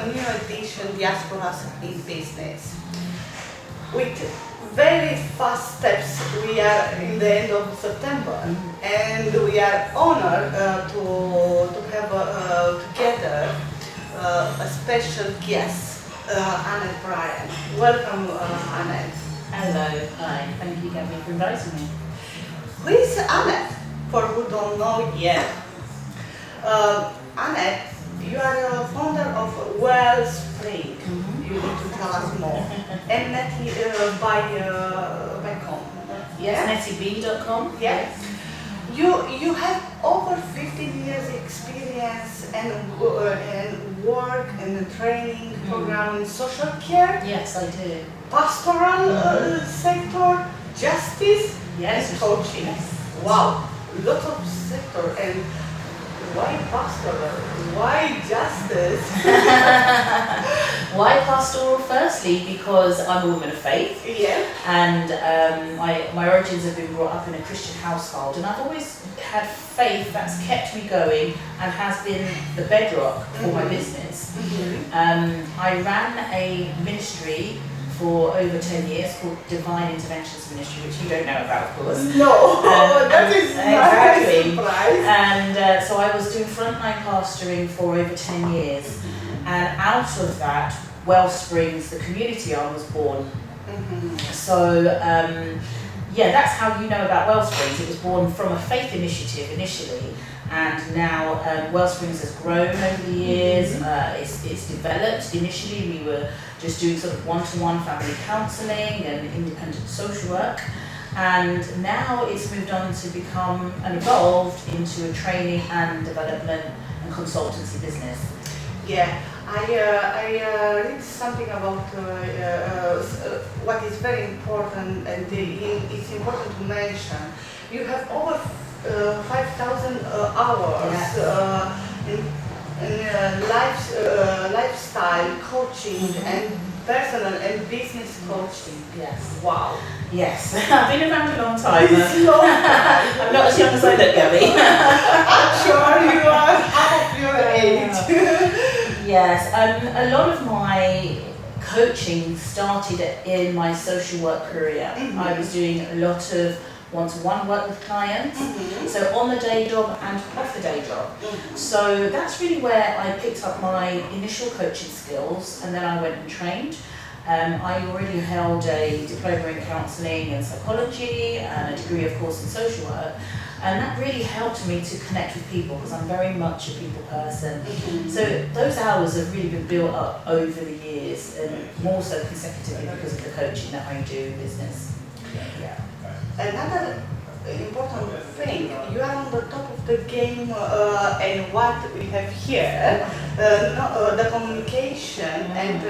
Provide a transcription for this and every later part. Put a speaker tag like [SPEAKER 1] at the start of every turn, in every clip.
[SPEAKER 1] new edition, Diasporas in Business. With very fast steps, we are in the end of September, and we are honored to have together a special guest, Anneth Bryan. Welcome, Anneth.
[SPEAKER 2] Hello, hi. Thank you, Gabby, for inviting me.
[SPEAKER 1] Who is Anneth? For who don't know yet, Anneth, you are a founder of Wellspring. You need to tell us more. And Netty by com.
[SPEAKER 2] Yes, nettybee.com.
[SPEAKER 1] Yes. You have over 15 years experience and work and training program in social care.
[SPEAKER 2] Yes, I do.
[SPEAKER 1] Pastoral sector, justice,
[SPEAKER 2] Yes,
[SPEAKER 1] and coaching.
[SPEAKER 2] Yes.
[SPEAKER 1] Wow, lots of sector. And why pastoral? Why justice?
[SPEAKER 2] Why pastoral? Firstly, because I'm a woman of faith.
[SPEAKER 1] Yeah.
[SPEAKER 2] And my origins have been brought up in a Christian household, and I've always had faith that's kept me going and has been the bedrock for my business. I ran a ministry for over 10 years called Divine Interventions Ministry, which you don't know about, of course.
[SPEAKER 1] No, that is
[SPEAKER 2] exactly.
[SPEAKER 1] not a surprise.
[SPEAKER 2] And so I was doing frontline pastoring for over 10 years. And out of that, Wellsprings, the community arm, was born. So, yeah, that's how you know about Wellsprings. It was born from a faith initiative initially, and now Wellsprings has grown over the years. It's developed. Initially, we were just doing sort of one-to-one family counselling and independent social work, and now it's moved on to become and evolved into a training and development and consultancy business.
[SPEAKER 1] Yeah, I read something about what is very important, and it's important to mention. You have over 5,000 hours in lifestyle coaching and personal and business coaching.
[SPEAKER 2] Yes.
[SPEAKER 1] Wow.
[SPEAKER 2] Yes. I've been around a long time.
[SPEAKER 1] It's long time.
[SPEAKER 2] I'm not as young as I look, Gabby.
[SPEAKER 1] I'm sure you are half of your age.
[SPEAKER 2] Yes. A lot of my coaching started in my social work career. I was doing a lot of one-to-one work with clients, so on the day job and off the day job. So that's really where I picked up my initial coaching skills, and then I went and trained. I already held a diploma in counselling and psychology and a degree, of course, in social work, and that really helped me to connect with people because I'm very much a people person. So those hours have really been built up over the years, and more so consecutively because of the coaching that I do in business. Yeah.
[SPEAKER 1] Another important thing, you are on the top of the game, and what we have here, the communication and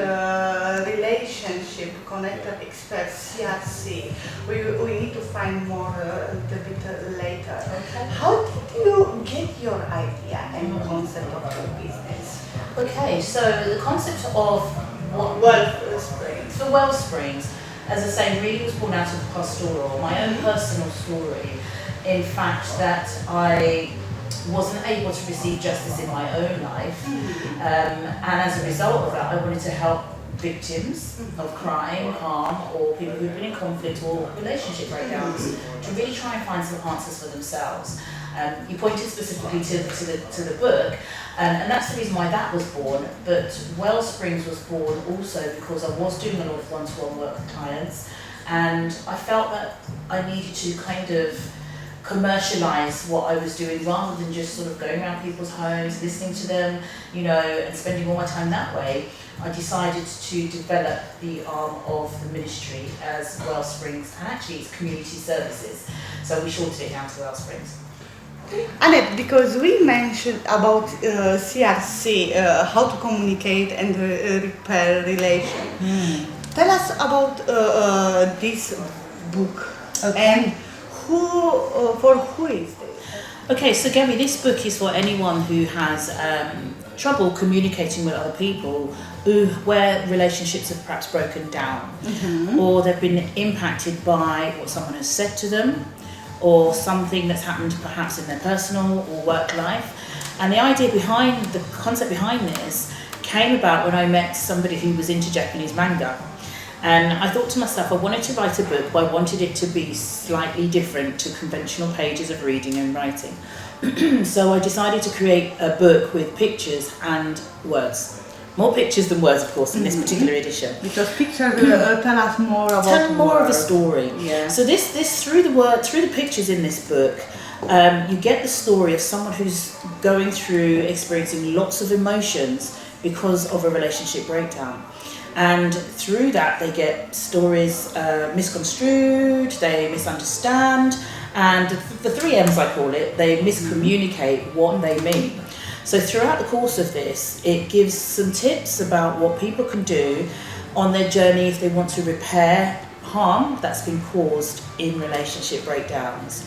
[SPEAKER 1] relationship connected expert, CRC. We need to find more a bit later.
[SPEAKER 2] Okay.
[SPEAKER 1] How did you get your idea and concept of your business?
[SPEAKER 2] Okay, so the concept of what
[SPEAKER 1] Wellsprings.
[SPEAKER 2] for Wellsprings, as I say, really was born out of pastoral, my own personal story. In fact, that I wasn't able to receive justice in my own life, and as a result of that, I wanted to help victims of crime, harm, or people who've been in conflict or relationship breakdowns to really try and find some answers for themselves. You pointed specifically to the book, and that's the reason why that was born. But Wellsprings was born also because I was doing a lot of one-to-one work with clients, and I felt that I needed to kind of commercialize what I was doing rather than just sort of going around people's homes, listening to them, you know, and spending all my time that way. I decided to develop the arm of the ministry as Wellsprings, and actually it's community services. So we shortened it down to Wellsprings.
[SPEAKER 1] Annette, because we mentioned about CRC, how to communicate and repair relation. Tell us about this book, and for who is this?
[SPEAKER 2] Okay, so Gabby, this book is for anyone who has trouble communicating with other people, where relationships have perhaps broken down, or they've been impacted by what someone has said to them, or something that's happened perhaps in their personal or work life. And the idea behind, the concept behind this came about when I met somebody who was into Japanese manga. And I thought to myself, I wanted to write a book, but I wanted it to be slightly different to conventional pages of reading and writing. So I decided to create a book with pictures and words. More pictures than words, of course, in this particular edition.
[SPEAKER 1] Because pictures tell us more about
[SPEAKER 2] tell more of a story.
[SPEAKER 1] Yeah.
[SPEAKER 2] So this through the pictures in this book, you get the story of someone who's going through experiencing lots of emotions because of a relationship breakdown. And through that, they get stories misconstrued, they misunderstand, and the 3 M's I call it, they miscommunicate what they mean. So throughout the course of this, it gives some tips about what people can do on their journey if they want to repair harm that's been caused in relationship breakdowns.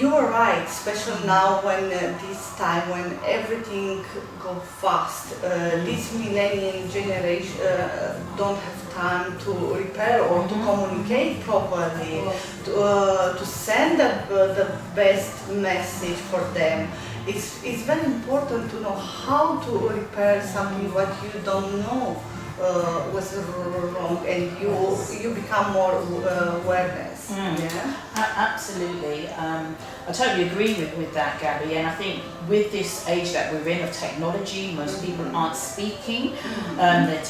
[SPEAKER 1] You're right, especially now when this time when everything goes fast. This millennium generation don't have time to repair or to communicate properly, to send the best message for them. It's very important to know how to repair something what you don't know was wrong, and you become more awareness. Yeah?
[SPEAKER 2] Absolutely. I totally agree with that, Gabby, and I think with this age that we're in of technology, most people aren't speaking. They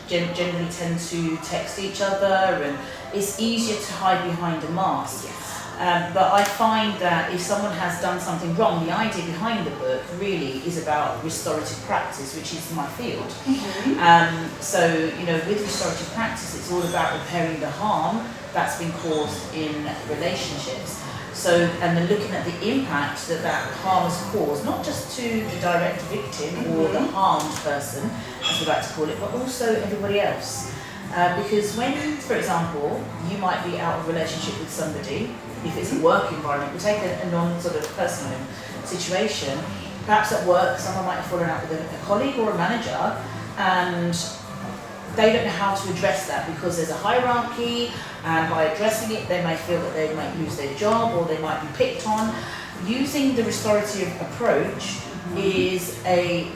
[SPEAKER 2] generally tend to text each other, and it's easier to hide behind a mask. But I find that if someone has done something wrong, the idea behind the book really is about restorative practice, which is my field. So, with restorative practice, it's all about repairing the harm that's been caused in relationships. So, and then looking at the impact that harm has caused, not just to the direct victim or the harmed person, as we like to call it, but also everybody else. Because when, for example, you might be out of relationship with somebody, if it's a work environment, we take a non-sort of personal situation, perhaps at work someone might have fallen out with a colleague or a manager, and they don't know how to address that because there's a hierarchy, and by addressing it they may feel that they might lose their job or they might be picked on. Using the restorative approach is a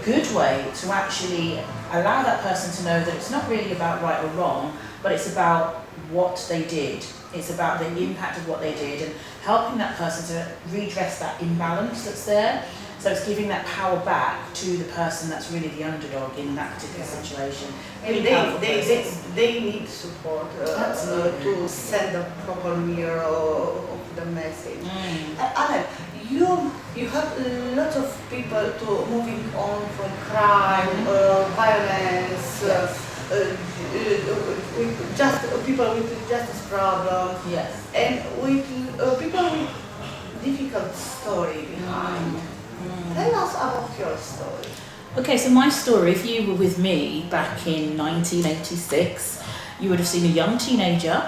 [SPEAKER 2] good way to actually allow that person to know that it's not really about right or wrong, but it's about what they did. It's about the impact of what they did and helping that person to redress that imbalance that's there. So it's giving that power back to the person that's really the underdog in that particular situation.
[SPEAKER 1] And they need support to send a proper mirror of the message. Annette, you have a lot of people to moving on from crime, violence, with just people with justice problem, and with people with difficult story behind. Tell us about your story.
[SPEAKER 2] Okay, so my story, if you were with me back in 1986, you would have seen a young teenager,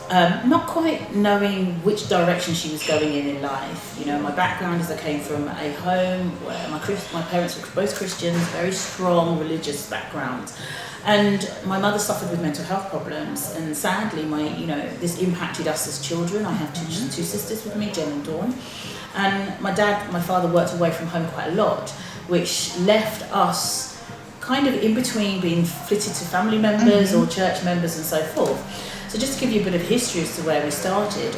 [SPEAKER 2] not quite knowing which direction she was going in life. My background is I came from a home where my parents were both Christians, very strong religious background. And my mother suffered with mental health problems, and sadly, this impacted us as children. I have two sisters with me, Jen and Dawn. And my father worked away from home quite a lot, which left us kind of in between being fitted to family members or church members and so forth. So just to give you a bit of history as to where we started.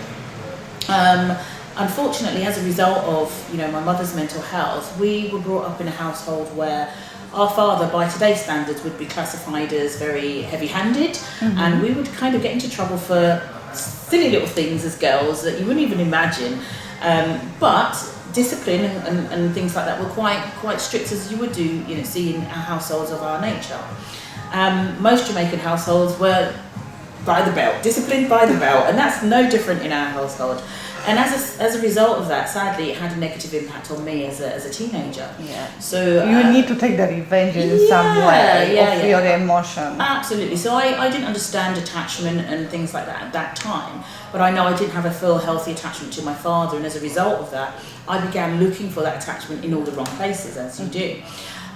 [SPEAKER 2] Unfortunately, as a result of my mother's mental health, we were brought up in a household where our father, by today's standards, would be classified as very heavy-handed, and we would kind of get into trouble for silly little things as girls that you wouldn't even imagine. But discipline and things like that were quite strict, as you would do, see in households of our nature. Most Jamaican households were by the belt, disciplined by the belt, and that's no different in our household. And as a result of that, sadly, it had a negative impact on me as a teenager. So
[SPEAKER 1] you need to take the revenge in some way of your emotion.
[SPEAKER 2] Absolutely. So I didn't understand attachment and things like that at that time, but I know I didn't have a full healthy attachment to my father, and as a result of that, I began looking for that attachment in all the wrong places, as you do.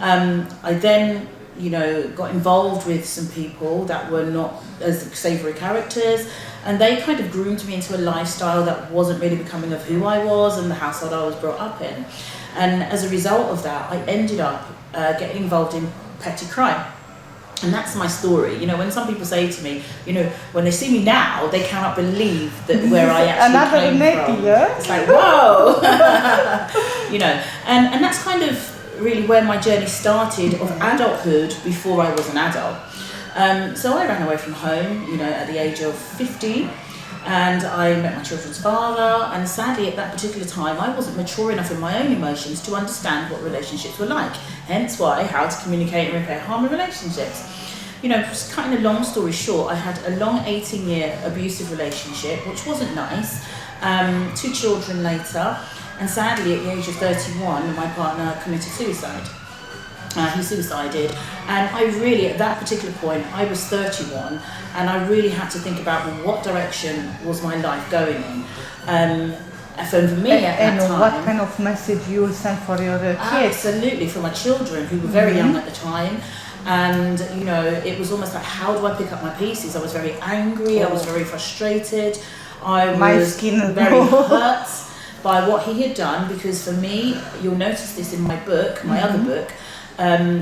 [SPEAKER 2] I then got involved with some people that were not as savoury characters, and they kind of groomed me into a lifestyle that wasn't really becoming of who I was and the household I was brought up in. And as a result of that, I ended up getting involved in petty crime. And that's my story. When some people say to me, when they see me now, they cannot believe that where I actually came
[SPEAKER 1] Netty,
[SPEAKER 2] from.
[SPEAKER 1] yeah?
[SPEAKER 2] It's like, whoa! And that's kind of really where my journey started of adulthood before I was an adult. So I ran away from home, at the age of 15, and I met my children's father, and sadly at that particular time I wasn't mature enough in my own emotions to understand what relationships were like, hence why how to communicate and repair harm in relationships. Just cutting a long story short, I had a long 18-year abusive relationship, which wasn't nice, 2 children later, and sadly at the age of 31 my partner committed suicide. He suicided, and I really, at that particular point, I was 31, and I really had to think about what direction was my life going in. For me at that time,
[SPEAKER 1] what kind of message you will send for your kids?
[SPEAKER 2] Absolutely, for my children who were very young at the time. And it was almost like, how do I pick up my pieces? I was very angry, I was very frustrated, I was very hurt by what he had done, because for me, you'll notice this in my book, my other book,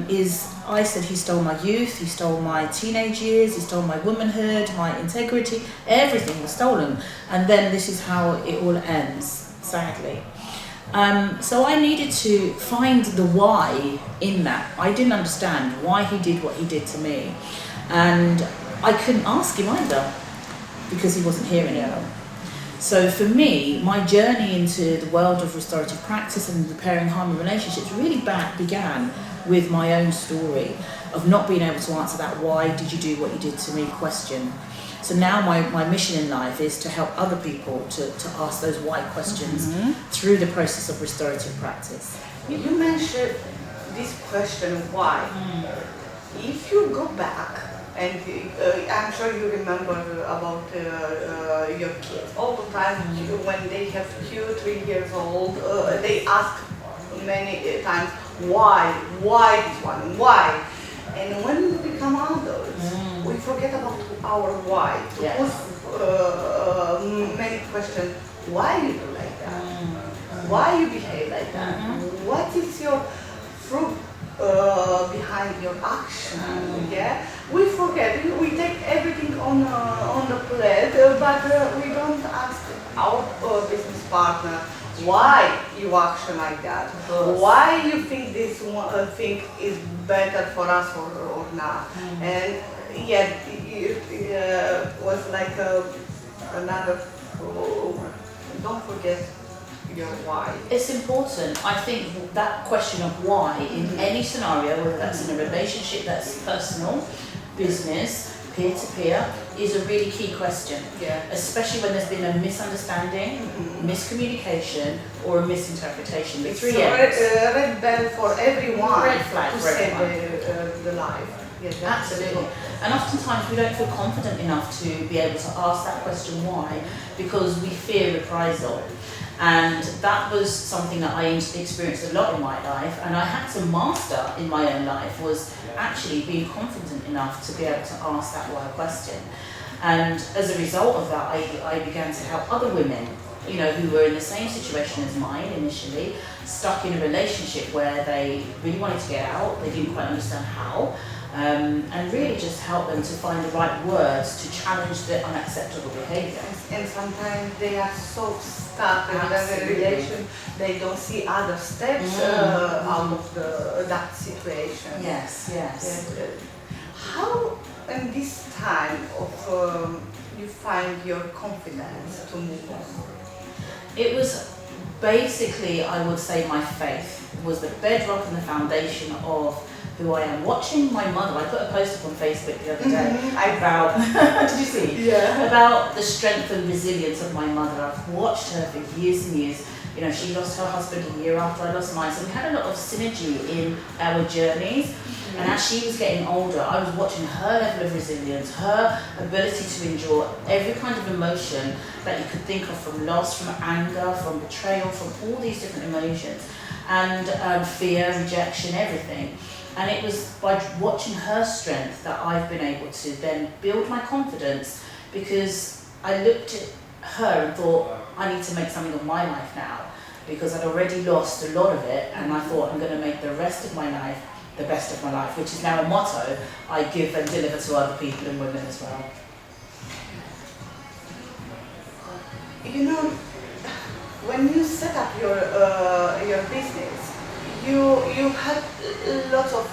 [SPEAKER 2] is I said he stole my youth, he stole my teenage years, he stole my womanhood, my integrity, everything was stolen. And then this is how it all ends, sadly. So I needed to find the why in that. I didn't understand why he did what he did to me. And I couldn't ask him either, because he wasn't here anymore. So for me, my journey into the world of restorative practice and repairing harm in relationships really began with my own story of not being able to answer that why did you do what you did to me question. So now my mission in life is to help other people to ask those why questions through the process of restorative practice.
[SPEAKER 1] You mentioned this question, why? If you go back, and I'm sure you remember about your kids, all the time when they have 2-3 years old, they ask many times, why this one, why? And when we become adults, we forget about our why.
[SPEAKER 2] Yes.
[SPEAKER 1] Many questions, why you do like that? Why you behave like that? What is your fruit behind your action? Yeah, we forget. We take everything on the plate, but we don't ask our business partner why you action like that. Why you think this thing is better for us or not? And yet it was like another. Don't forget your why.
[SPEAKER 2] It's important. I think that question of why in any scenario, whether that's in a relationship that's personal, business, peer-to-peer, is a really key question.
[SPEAKER 1] Yeah.
[SPEAKER 2] Especially when there's been a misunderstanding, miscommunication, or a misinterpretation. The three M's.
[SPEAKER 1] Red bell for everyone.
[SPEAKER 2] Red flag
[SPEAKER 1] to
[SPEAKER 2] for
[SPEAKER 1] save the life. Yes,
[SPEAKER 2] absolutely. And oftentimes we don't feel confident enough to be able to ask that question why, because we fear reprisal. And that was something that I experienced a lot in my life, and I had to master in my own life, was actually being confident enough to be able to ask that why question. And as a result of that, I began to help other women, who were in the same situation as mine initially, stuck in a relationship where they really wanted to get out, they didn't quite understand how, and really just help them to find the right words to challenge the unacceptable behaviour.
[SPEAKER 1] And sometimes they are so stuck in the relation, they don't see other steps out of that situation.
[SPEAKER 2] Yes.
[SPEAKER 1] How in this time of you find your confidence to move on?
[SPEAKER 2] It was basically, I would say, my faith was the bedrock and the foundation of who I am. Watching my mother, I put a post up on Facebook the other day about, did you see?
[SPEAKER 1] Yeah.
[SPEAKER 2] About the strength and resilience of my mother. I've watched her for years and years. She lost her husband a year after I lost mine, so we had a lot of synergy in our journeys. And as she was getting older, I was watching her level of resilience, her ability to endure every kind of emotion that you could think of, from loss, from anger, from betrayal, from all these different emotions, and fear, rejection, everything. And it was by watching her strength that I've been able to then build my confidence, because I looked at her and thought, I need to make something of my life now, because I'd already lost a lot of it, and I thought I'm going to make the rest of my life the best of my life, which is now a motto I give and deliver to other people and women as well.
[SPEAKER 1] You know, when you set up your business, you had lots of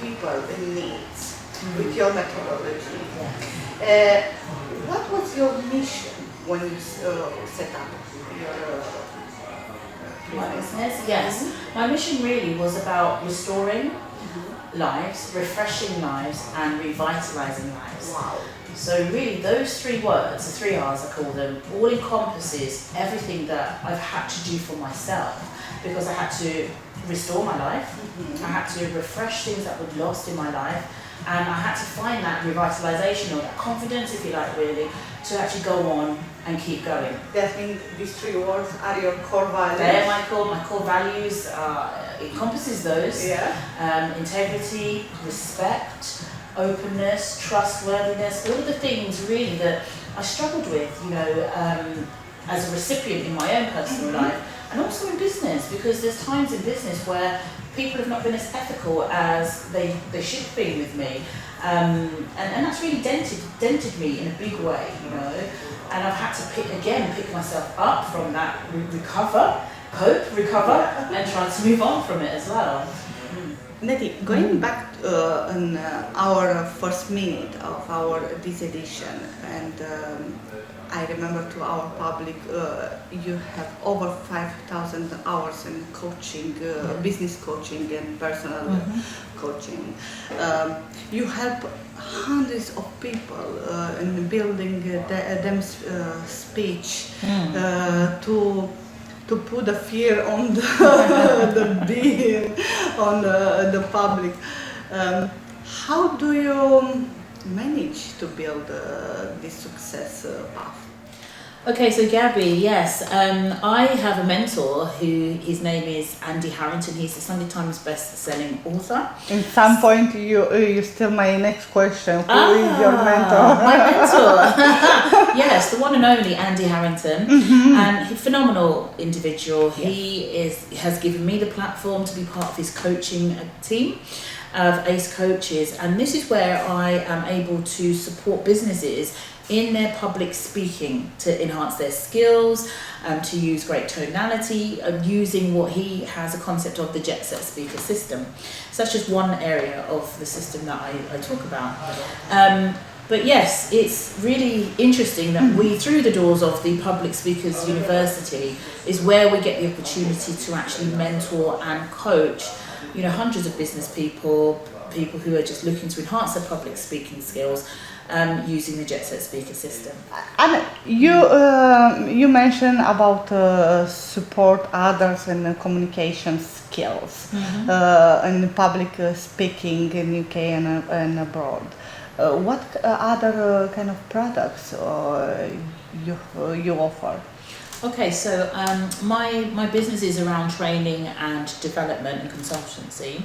[SPEAKER 1] people in needs with your methodology.
[SPEAKER 2] Yeah.
[SPEAKER 1] What was your mission when you set up your
[SPEAKER 2] My business, yes. My mission really was about restoring lives, refreshing lives, and revitalizing lives.
[SPEAKER 1] Wow.
[SPEAKER 2] So really those 3 words, the 3 R's I call them, all encompasses everything that I've had to do for myself, because I had to restore my life, I had to refresh things that were lost in my life, and I had to find that revitalization, or that confidence, if you like, really, to actually go on and keep going.
[SPEAKER 1] That means these 3 words are your core values.
[SPEAKER 2] They're my core values, encompasses those.
[SPEAKER 1] Yeah.
[SPEAKER 2] Integrity, respect, openness, trustworthiness, all of the things really that I struggled with, you know, as a recipient in my own personal life, and also in business, because there's times in business where people have not been as ethical as they should be with me, and that's really dented me in a big way, you know, and I've had to pick myself up from that, recover, and try to move on from it as well.
[SPEAKER 1] Netty, going back on our first minute of this edition, and I remember to our public, you have over 5,000 hours in coaching, business coaching and personal coaching. You help hundreds of people in building them speech to put the fear on the being, on the public. How do you manage to build this success path?
[SPEAKER 2] Okay, so Gabby, yes, I have a mentor who, his name is Andy Harrington. He's the Sunday Times best-selling author.
[SPEAKER 1] At some point, you still my next question. Who is your mentor?
[SPEAKER 2] My mentor, yes, the one and only Andy Harrington, and he's a phenomenal individual. He has given me the platform to be part of his coaching team of ACE coaches, and this is where I am able to support businesses in their public speaking to enhance their skills, to use great tonality, using what he has a concept of the jet set speaker system. So that's just one area of the system that I talk about. But yes, it's really interesting that we, through the doors of the Public Speakers University, is where we get the opportunity to actually mentor and coach, you know, hundreds of business people who are just looking to enhance their public speaking skills, using the jet set speaker system.
[SPEAKER 1] And you mentioned about support others and communication skills and public speaking in UK and abroad. What other kind of products you offer?
[SPEAKER 2] Okay, so my business is around training and development and consultancy.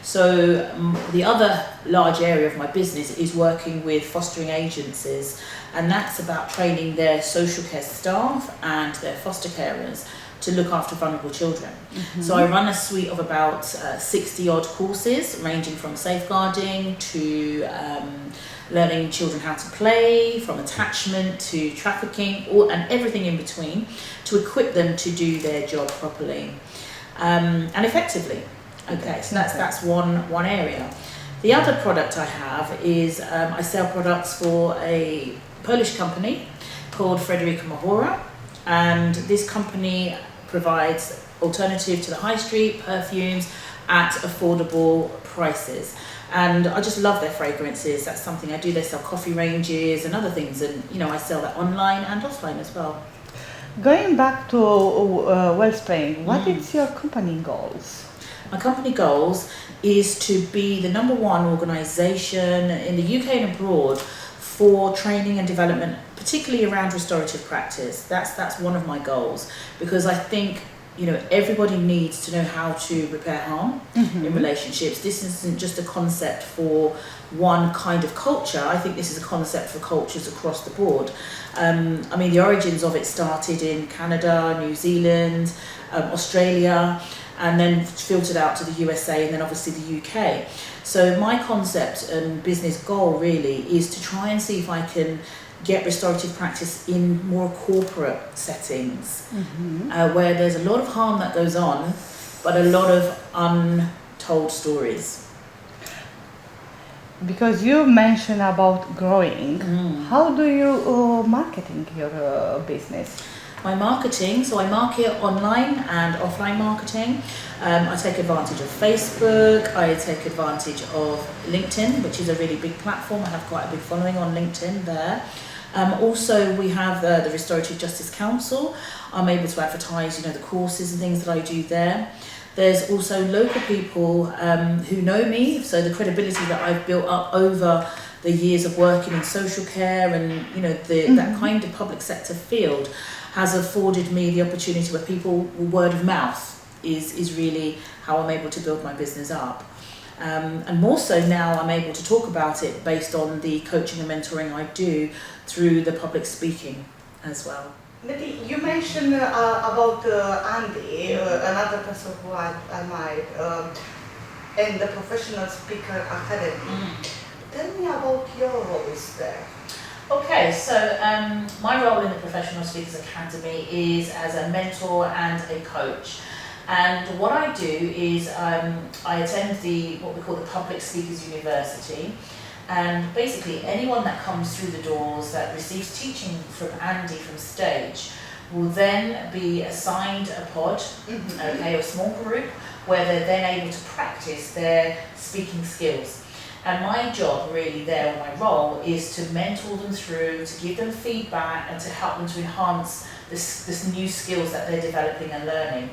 [SPEAKER 2] So the other large area of my business is working with fostering agencies, and that's about training their social care staff and their foster carers to look after vulnerable children. So I run a suite of about 60 odd courses, ranging from safeguarding to learning children how to play, from attachment to trafficking, and everything in between, to equip them to do their job properly and effectively. Okay, so that's one area. The other product I have is I sell products for a Polish company called Frederica Mahora, and this company provides alternative to the high street perfumes at affordable prices. And I just love their fragrances. That's something I do. They sell coffee ranges and other things, and you know, I sell that online and offline as well.
[SPEAKER 1] Going back to Wellspring, what is your company goals?
[SPEAKER 2] My company goals is to be the #1 organisation in the UK and abroad for training and development, particularly around restorative practice. That's one of my goals, because I think you know, everybody needs to know how to repair harm in relationships. This isn't just a concept for one kind of culture. I think this is a concept for cultures across the board. I mean, the origins of it started in Canada, New Zealand, Australia, and then filtered out to the USA and then obviously the UK. So my concept and business goal really is to try and see if I can get restorative practice in more corporate settings, where there's a lot of harm that goes on, but a lot of untold stories.
[SPEAKER 1] Because you mentioned about growing, how do you marketing your business?
[SPEAKER 2] My marketing, so I market online and offline marketing. I take advantage of Facebook, I take advantage of LinkedIn, which is a really big platform. I have quite a big following on LinkedIn there. Also, we have the Restorative Justice Council. I'm able to advertise, you know, the courses and things that I do there. There's also local people who know me, so the credibility that I've built up over the years of working in social care and, you know, that kind of public sector field has afforded me the opportunity where people, word of mouth is really how I'm able to build my business up. And more so now I'm able to talk about it based on the coaching and mentoring I do through the public speaking as well.
[SPEAKER 1] Netty, you mentioned about Andy, another person who I admire, and the Professional Speaker Academy. Tell me about your roles there.
[SPEAKER 2] Okay, so my role in the Professional Speakers Academy is as a mentor and a coach. And what I do is I attend what we call the Public Speakers University. And basically anyone that comes through the doors that receives teaching from Andy from stage will then be assigned a pod, okay, a small group, where they're then able to practice their speaking skills. And my job really there, or my role, is to mentor them through, to give them feedback and to help them to enhance this new skills that they're developing and learning.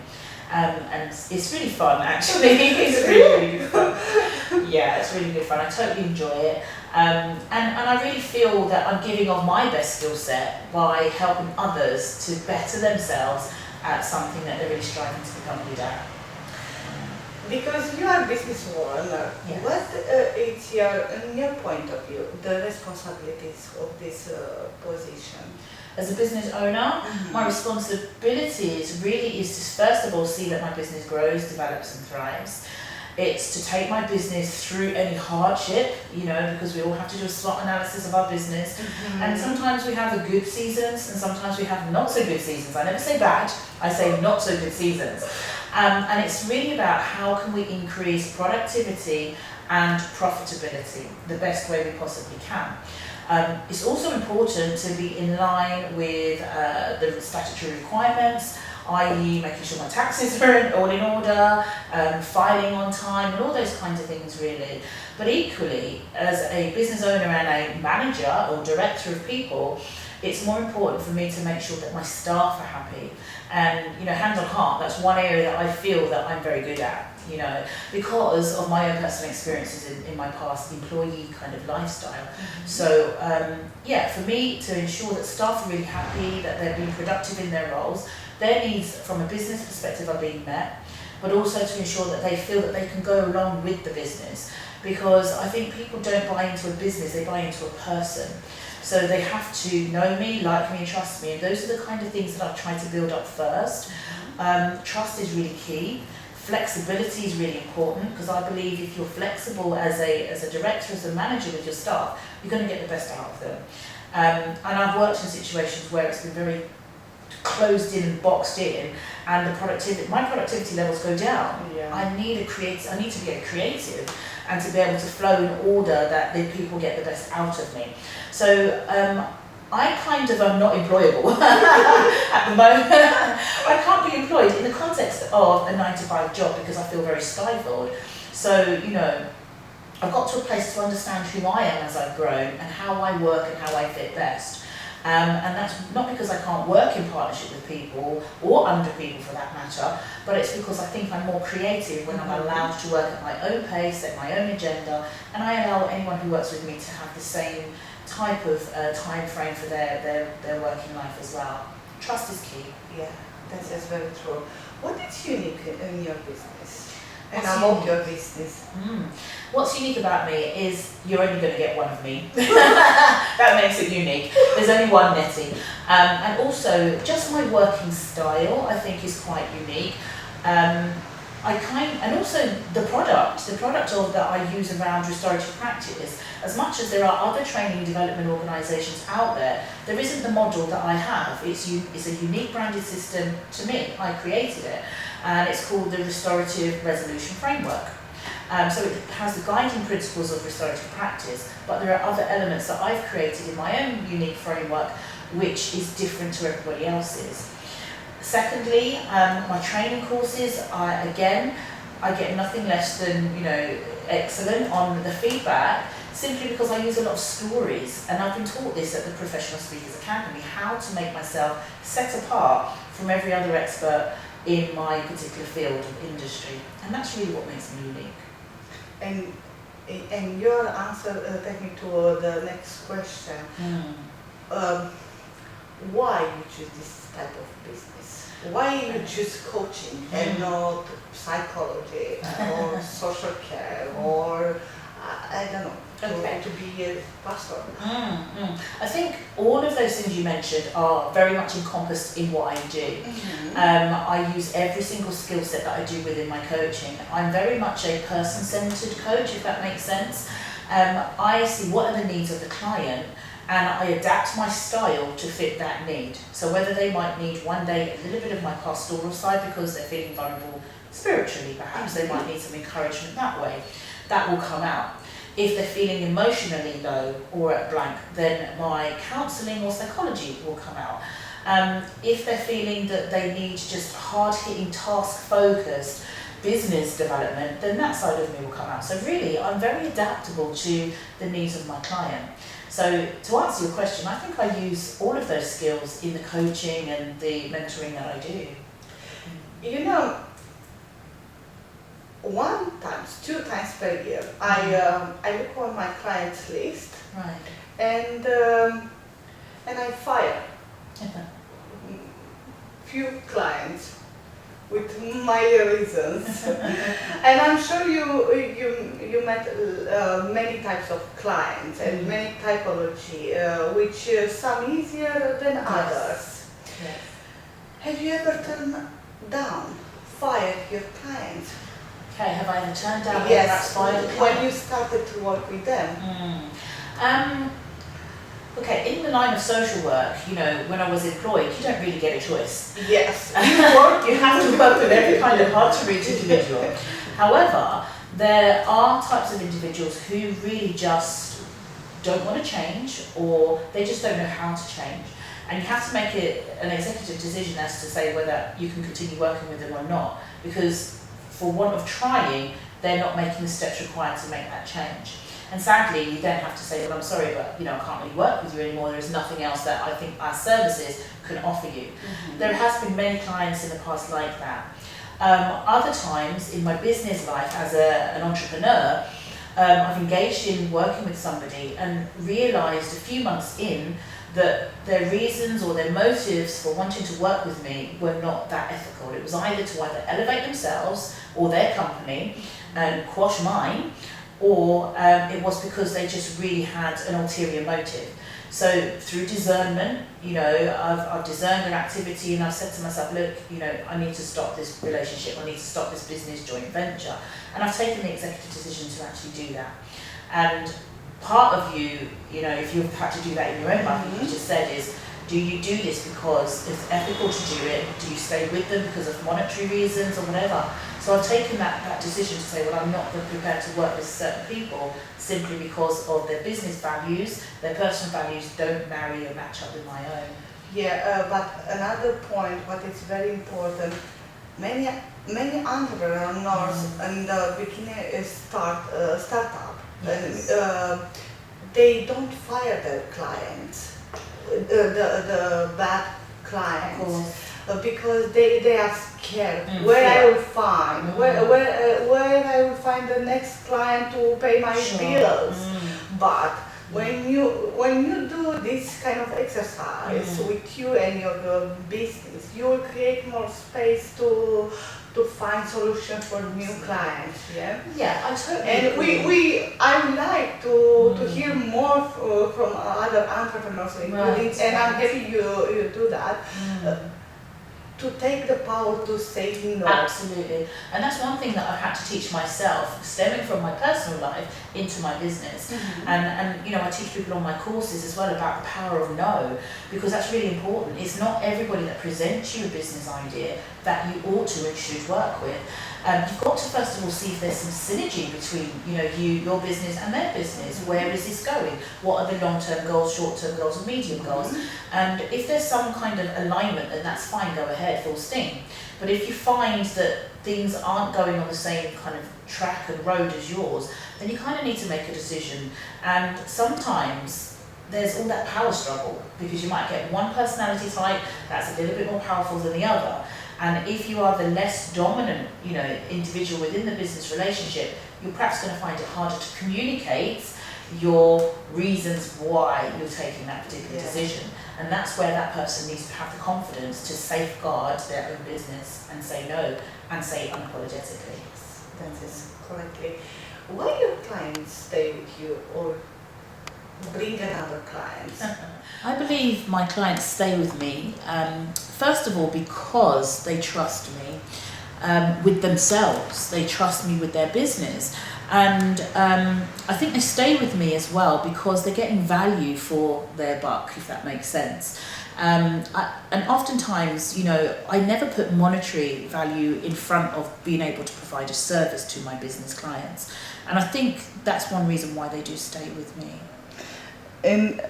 [SPEAKER 2] And it's really fun, actually. It's really good fun. Yeah, it's really good fun. I totally enjoy it. And I really feel that I'm giving of my best skill set by helping others to better themselves at something that they're really striving to become good at.
[SPEAKER 1] Because you are a businesswoman, what is in your point of view, the responsibilities of this position?
[SPEAKER 2] As a business owner, my responsibilities really is to first of all see that my business grows, develops and thrives. It's to take my business through any hardship, you know, because we all have to do a SWOT analysis of our business. And sometimes we have the good seasons and sometimes we have not so good seasons. I never say bad, I say not so good seasons. And it's really about how can we increase productivity and profitability the best way we possibly can. It's also important to be in line with the statutory requirements, i.e. making sure my taxes are all in order, filing on time and all those kinds of things really. But equally, as a business owner and a manager or director of people, it's more important for me to make sure that my staff are happy. And, you know, hands on heart, that's one area that I feel that I'm very good at, you know, because of my own personal experiences in my past employee kind of lifestyle. So, yeah, for me to ensure that staff are really happy, that they're being productive in their roles, their needs from a business perspective are being met, but also to ensure that they feel that they can go along with the business. Because I think people don't buy into a business, they buy into a person. So they have to know me, like me and trust me. And those are the kind of things that I've tried to build up first. Trust is really key. Flexibility is really important because I believe if you're flexible as a director, as a manager with your staff, you're going to get the best out of them. And I've worked in situations where it's been very closed in and boxed in, and my productivity levels go down. Yeah. I need to be a creative and to be able to flow in order that the people get the best out of me. So I kind of am not employable at the moment. I can't be employed in the context of a 9-to-5 job because I feel very stifled. So, you know, I've got to a place to understand who I am as I've grown and how I work and how I fit best. And that's not because I can't work in partnership with people or under people for that matter, but it's because I think I'm more creative when I'm allowed to work at my own pace, at my own agenda, and I allow anyone who works with me to have the same type of time frame for their working life as well. Trust is key.
[SPEAKER 1] Yeah, that is very true. What is unique in your business and
[SPEAKER 2] What's
[SPEAKER 1] about
[SPEAKER 2] unique?
[SPEAKER 1] your business?
[SPEAKER 2] What's unique about me is you're only going to get one of me. That makes it unique. There's only one Netty. And also, just my working style, I think, is quite unique. And also the product that I use around restorative practice, as much as there are other training and development organisations out there, there isn't the model that I have. It's a unique branded system to me. I created it, and it's called the Restorative Resolution Framework. So it has the guiding principles of restorative practice, but there are other elements that I've created in my own unique framework, which is different to everybody else's. Secondly, my training courses, I get nothing less than, excellent on the feedback, simply because I use a lot of stories, and I've been taught this at the Professional Speakers Academy, how to make myself set apart from every other expert in my particular field of industry, and that's really what makes me unique.
[SPEAKER 1] And your answer takes me to the next question. Why you choose this type of business? Why you choose coaching and not psychology or social care or I don't know, to be a pastor?
[SPEAKER 2] I think all of those things you mentioned are very much encompassed in what I do. I use every single skill set that I do within my coaching. I'm very much a person-centered coach, if that makes sense. I see what are the needs of the client, and I adapt my style to fit that need. So whether they might need one day a little bit of my pastoral side because they're feeling vulnerable spiritually, perhaps they might need some encouragement that way, that will come out. If they're feeling emotionally low or at blank, then my counselling or psychology will come out. If they're feeling that they need just hard-hitting, task-focused business development, then that side of me will come out. So really, I'm very adaptable to the needs of my client. So to answer your question, I think I use all of those skills in the coaching and the mentoring that I do.
[SPEAKER 1] Two times per year, I look on my clients list,
[SPEAKER 2] Right.
[SPEAKER 1] and I fire few clients with my reasons. And I'm sure you met many types of clients and many typology, which some easier than others.
[SPEAKER 2] Yes.
[SPEAKER 1] Have you ever turned down, fired your clients?
[SPEAKER 2] Okay, have I ever turned down
[SPEAKER 1] Yes,
[SPEAKER 2] fired
[SPEAKER 1] when you started to work with them.
[SPEAKER 2] Okay, in the line of social work, when I was employed, you don't really get a choice.
[SPEAKER 1] Yes.
[SPEAKER 2] You have to work with every kind of hard-to-reach individual. However, there are types of individuals who really just don't want to change, or they just don't know how to change. And you have to make an executive decision as to say whether you can continue working with them or not, because for want of trying, they're not making the steps required to make that change. And sadly, you then have to say, well, I'm sorry, but I can't really work with you anymore. There's nothing else that I think our services can offer you. There has been many clients in the past like that. Other times in my business life as an entrepreneur, I've engaged in working with somebody and realised a few months in that their reasons or their motives for wanting to work with me were not that ethical. It was either to elevate themselves or their company and quash mine, or it was because they just really had an ulterior motive. So through discernment, I've discerned their activity, and I've said to myself, look, I need to stop this relationship, I need to stop this business joint venture. And I've taken the executive decision to actually do that. And part of you, if you've had to do that in your own life, like you just said, is do you do this because it's ethical to do it? Do you stay with them because of monetary reasons or whatever? So I've taken that decision to say, well, I'm not prepared to work with certain people simply because of their business values, their personal values don't marry or match up with my own.
[SPEAKER 1] Yeah, but another point, what is very important, many entrepreneurs in the beginning startup,
[SPEAKER 2] Yes.
[SPEAKER 1] and they don't fire their clients, the bad clients, because they are scared where I will find where I will find the next client to pay my bills. But When you do this kind of exercise with you and your business, you will create more space to find solutions for new clients. Yeah.
[SPEAKER 2] Yeah, I totally
[SPEAKER 1] And
[SPEAKER 2] agree.
[SPEAKER 1] I would like to hear more from other entrepreneurs, including, and I'm happy you do that. To take the power to say no.
[SPEAKER 2] Absolutely. And that's one thing that I've had to teach myself, stemming from my personal life into my business. And you know, I teach people on my courses as well about the power of no, because that's really important. It's not everybody that presents you a business idea that you ought to and should work with. You've got to first of all see if there's some synergy between, you know, your business and their business. Where is this going? What are the long-term goals, short-term goals, and medium goals? And if there's some kind of alignment, then that's fine, go ahead, full steam. But if you find that things aren't going on the same kind of track and road as yours, then you kind of need to make a decision. And sometimes there's all that power struggle, because you might get one personality type that's a little bit more powerful than the other. And if you are the less dominant, you know, individual within the business relationship, you're perhaps going to find it harder to communicate your reasons why you're taking that particular decision. And that's where that person needs to have the confidence to safeguard their own business and say no, and say unapologetically.
[SPEAKER 1] That is correctly. Why your clients stay with you or bring another clients?
[SPEAKER 2] I believe my clients stay with me, first of all, because they trust me with themselves. They trust me with their business. And I think they stay with me as well because they're getting value for their buck, if that makes sense. And oftentimes, you know, I never put monetary value in front of being able to provide a service to my business clients. And I think that's one reason why they do stay with me.
[SPEAKER 1] And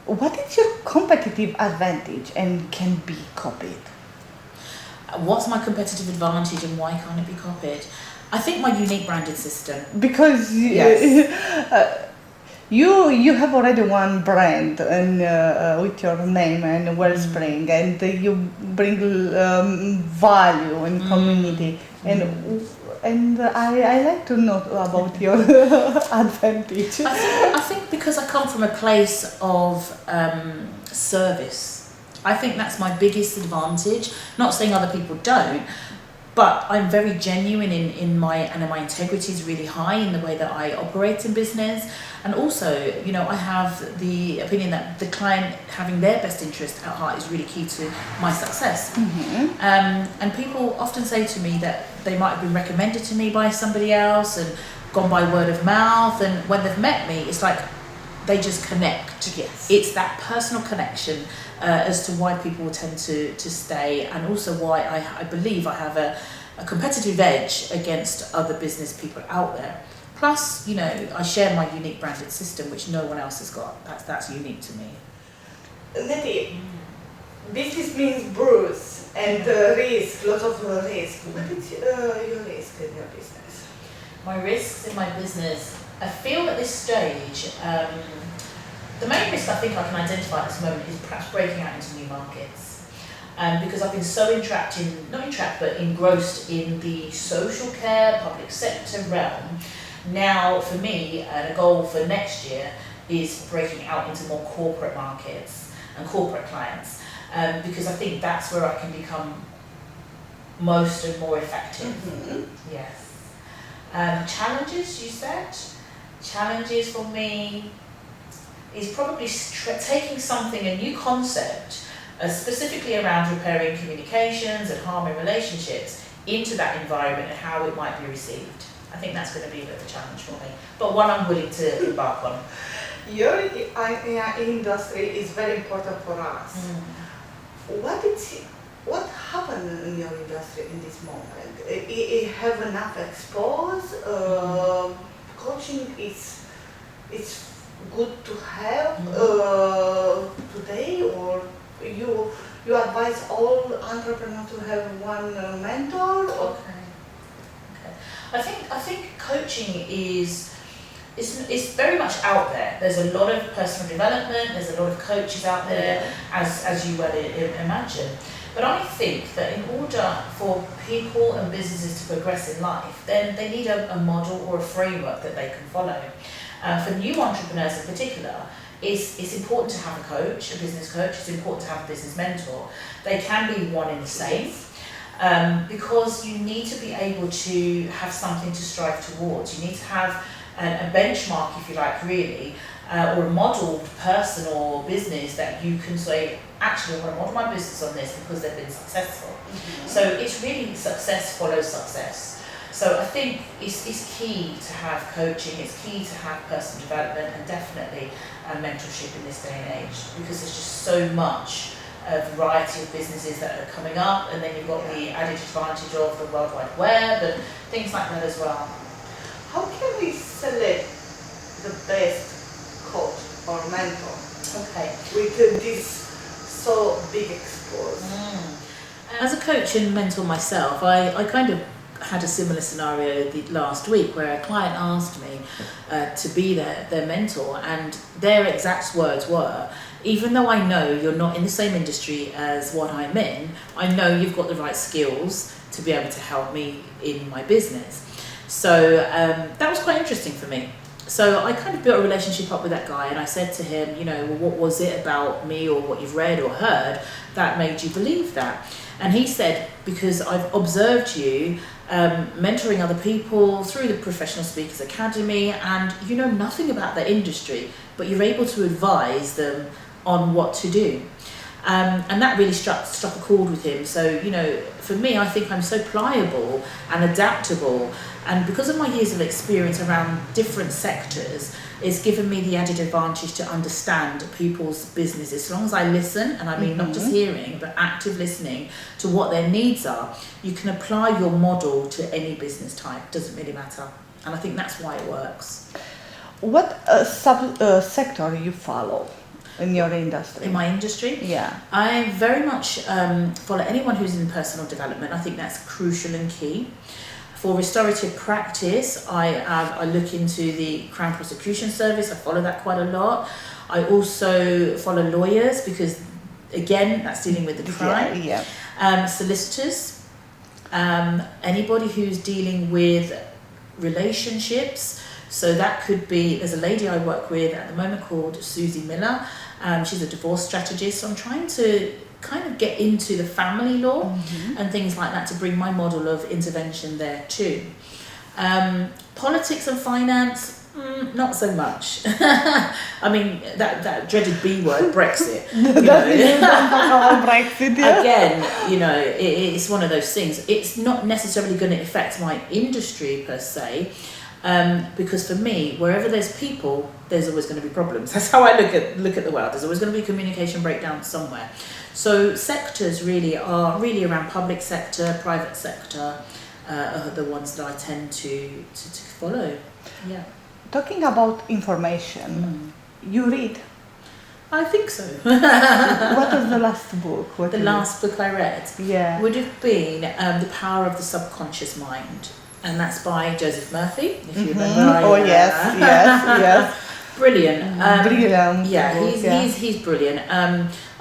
[SPEAKER 1] what is your competitive advantage and can be copied?
[SPEAKER 2] What's my competitive advantage and why can't it be copied? I think my unique branded system.
[SPEAKER 1] Because you have already one brand and with your name and Wellspring, and you bring value and community, and I like to know about your advantage.
[SPEAKER 2] I think because I come from a place of service. I think that's my biggest advantage. Not saying other people don't, but I'm very genuine in my integrity is really high in the way that I operate in business. And also, you know, I have the opinion that the client having their best interest at heart is really key to my success. And people often say to me that they might have been recommended to me by somebody else and gone by word of mouth. And when they've met me, it's like they just connect.
[SPEAKER 1] Yes.
[SPEAKER 2] It's that personal connection as to why people tend to stay, and also why I believe I have a competitive edge against other business people out there. Plus, you know, I share my unique branded system, which no one else has got. That's unique to me.
[SPEAKER 1] Netty, business means bruise and risk, lots of risk. What is your risk in your business?
[SPEAKER 2] My risks in my business, I feel at this stage, the main risk I think I can identify at this moment is perhaps breaking out into new markets. Because I've been so engrossed in the social care, public sector realm. Now, for me, a goal for next year is breaking out into more corporate markets and corporate clients, because I think that's where I can become most and more effective. Yes. Challenges, you said? Challenges for me is probably taking something, a new concept, specifically around repairing communications and harming relationships, into that environment and how it might be received. I think that's going to be a bit of a challenge for me, but one I'm willing to embark on.
[SPEAKER 1] Your industry is very important for us. What happened in your industry in this moment? You have enough exposed? Coaching is good to have today, or you advise all entrepreneurs to have one mentor?
[SPEAKER 2] Okay. I think coaching is very much out there. There's a lot of personal development. There's a lot of coaches out there, as you well imagine. But I think that in order for people and businesses to progress in life, then they need a model or a framework that they can follow. For new entrepreneurs in particular, it's important to have a coach, a business coach. It's important to have a business mentor. They can be one in the same. Because you need to be able to have something to strive towards. You need to have a benchmark, if you like, really, or a model person or business that you can say, actually, I want to model my business on this because they've been successful. So it's really success follows success. So I think it's key to have coaching, it's key to have personal development, and definitely mentorship in this day and age, because there's just so much a variety of businesses that are coming up, and then you've got the added advantage of the World Wide Web and things like that as well.
[SPEAKER 1] How can we select the best coach or mentor?
[SPEAKER 2] Okay.
[SPEAKER 1] With this so big exposure.
[SPEAKER 2] As a coach and mentor myself, I kind of had a similar scenario last week where a client asked me to be their mentor, and their exact words were, even though I know you're not in the same industry as what I'm in, I know you've got the right skills to be able to help me in my business. So that was quite interesting for me. So I kind of built a relationship up with that guy, and I said to him, you know, well, what was it about me or what you've read or heard that made you believe that? And he said, because I've observed you mentoring other people through the Professional Speakers Academy, and you know nothing about their industry, but you're able to advise them on what to do. And that really struck a chord with him. So, you know, for me, I think I'm so pliable and adaptable, and because of my years of experience around different sectors, it's given me the added advantage to understand people's businesses. As long as I listen, and I mean not just hearing, but active listening to what their needs are, you can apply your model to any business type. Doesn't really matter. And I think that's why it works.
[SPEAKER 3] What sector you follow in your industry?
[SPEAKER 2] In my industry?
[SPEAKER 3] Yeah.
[SPEAKER 2] I very much follow anyone who's in personal development. I think that's crucial and key. For restorative practice, I look into the Crown Prosecution Service. I follow that quite a lot. I also follow lawyers because, again, that's dealing with the crime.
[SPEAKER 3] Yeah.
[SPEAKER 2] Solicitors, anybody who's dealing with relationships. So that could be, there's a lady I work with at the moment called Susie Miller. She's a divorce strategist. So I'm trying to kind of get into the family law and things like that to bring my model of intervention there too. Politics and finance, not so much. I mean, that dreaded B word, Brexit.
[SPEAKER 3] Brexit, yeah.
[SPEAKER 2] Again, you know, it's one of those things. It's not necessarily going to affect my industry per se, because for me, wherever there's people, there's always going to be problems. That's how I look at the world. There's always going to be communication breakdown somewhere. So sectors really are around public sector, private sector, are the ones that I tend to follow. Yeah.
[SPEAKER 3] Talking about information, you read?
[SPEAKER 2] I think so.
[SPEAKER 3] What was the last book?
[SPEAKER 2] The last book I read
[SPEAKER 3] would
[SPEAKER 2] have been The Power of the Subconscious Mind. And that's by Joseph Murphy, if you remember.
[SPEAKER 3] Yes.
[SPEAKER 2] Brilliant.
[SPEAKER 3] Brilliant.
[SPEAKER 2] Yeah, he's brilliant.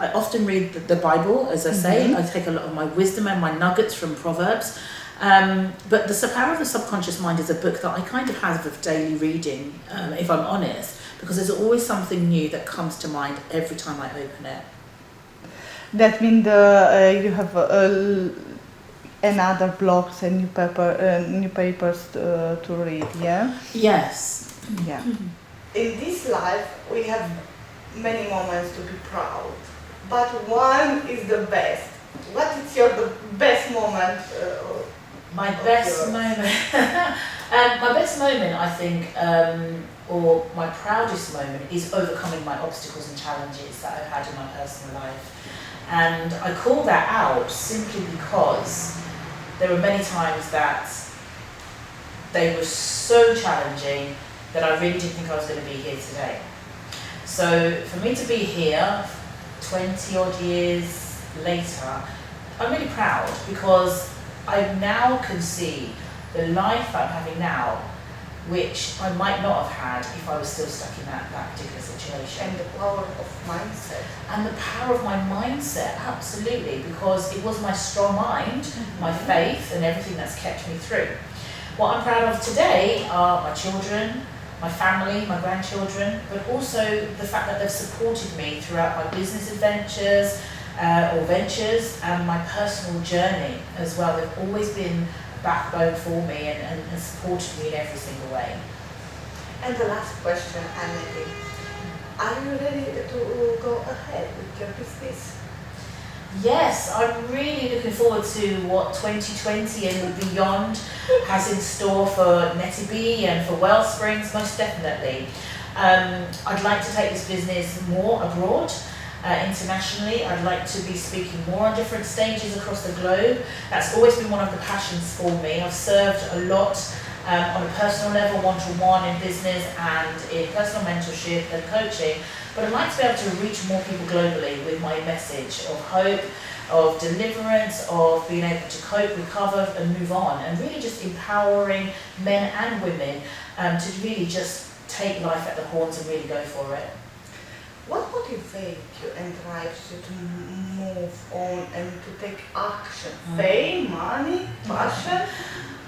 [SPEAKER 2] I often read the Bible, as I say. I take a lot of my wisdom and my nuggets from Proverbs. But The Power of the Subconscious Mind is a book that I kind of have of daily reading, if I'm honest, because there's always something new that comes to mind every time I open it.
[SPEAKER 3] That means you have another blogs and newspapers to read, yeah?
[SPEAKER 2] Yes.
[SPEAKER 3] Yeah.
[SPEAKER 1] In this life, we have many moments to be proud, but one is the best. What is the best moment?
[SPEAKER 2] My best moment. My best moment, I think, or my proudest moment, is overcoming my obstacles and challenges that I've had in my personal life. And I call that out simply because there were many times that they were so challenging that I really didn't think I was going to be here today. So for me to be here 20 odd years later, I'm really proud because I now can see the life I'm having now, which I might not have had if I was still stuck in that particular situation.
[SPEAKER 1] And the power of mindset.
[SPEAKER 2] And the power of my mindset, absolutely, because it was my strong mind, my faith, and everything that's kept me through. What I'm proud of today are my children, my family, my grandchildren, but also the fact that they've supported me throughout my business adventures or ventures and my personal journey as well. They've always been a backbone for me and supported me in every single way.
[SPEAKER 1] And the last question, Annette, are you ready to go ahead with your business?
[SPEAKER 2] Yes, I'm really looking forward to what 2020 and beyond has in store for Netty B and for Wellsprings, most definitely. I'd like to take this business more abroad, internationally. I'd like to be speaking more on different stages across the globe. That's always been one of the passions for me. I've served a lot on a personal level, one-to-one in business and in personal mentorship and coaching, but I'd like to be able to reach more people globally with my message of hope, of deliverance, of being able to cope, recover and move on, and really just empowering men and women to really just take life at the horns and really go for it.
[SPEAKER 1] What motivates you and drives you to move on and to take action? Fame, money, passion?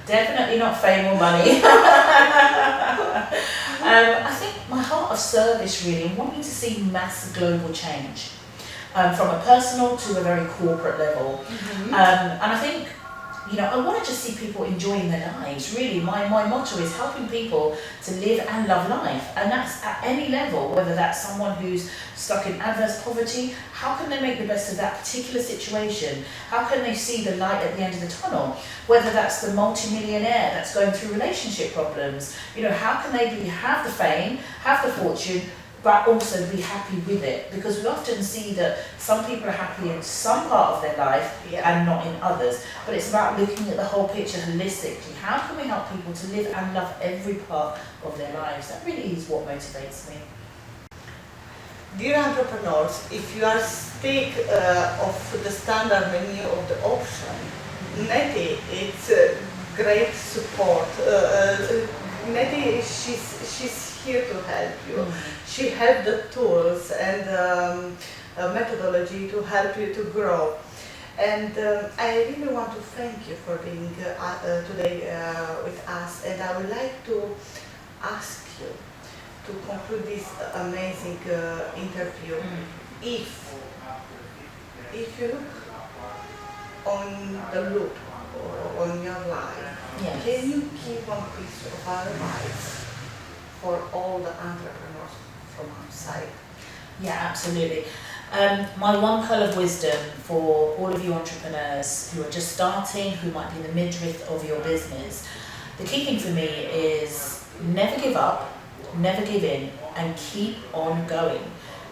[SPEAKER 2] Definitely not fame or money. I think my heart of service really, and wanting to see mass global change from a personal to a very corporate level. And I think, you know, I want to just see people enjoying their lives. Really, my motto is helping people to live and love life, and that's at any level, whether that's someone who's stuck in adverse poverty. How can they make the best of that particular situation? How can they see the light at the end of the tunnel? Whether that's the multi-millionaire that's going through relationship problems, you know, how can they have the fame, have the fortune, but also be happy with it? Because we often see that some people are happy in some part of their life and not in others. But it's about looking at the whole picture holistically. How can we help people to live and love every part of their lives? That really is what motivates me.
[SPEAKER 1] Dear entrepreneurs, if you are sick of the standard menu of the option, Netty, it's a great support. Netty, she's here to help you. She has the tools and methodology to help you to grow. And I really want to thank you for being today with us. And I would like to ask you to conclude this amazing interview. If you look on the loop or on your life, can you give one piece of advice for all the entrepreneurs from outside?
[SPEAKER 2] Yeah, absolutely. My one pearl of wisdom for all of you entrepreneurs who are just starting, who might be in the midriff of your business, the key thing for me is never give up, never give in, and keep on going.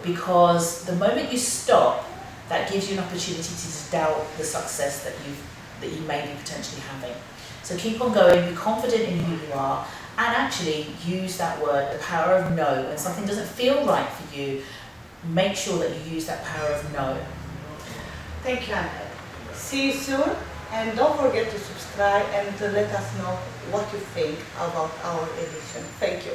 [SPEAKER 2] Because the moment you stop, that gives you an opportunity to doubt the success that you may be potentially having. So keep on going, be confident in who you are, and actually use that word, the power of no. When something doesn't feel right for you, make sure that you use that power of no.
[SPEAKER 1] Thank you, Annette. See you soon, and don't forget to subscribe and to let us know what you think about our edition. Thank you.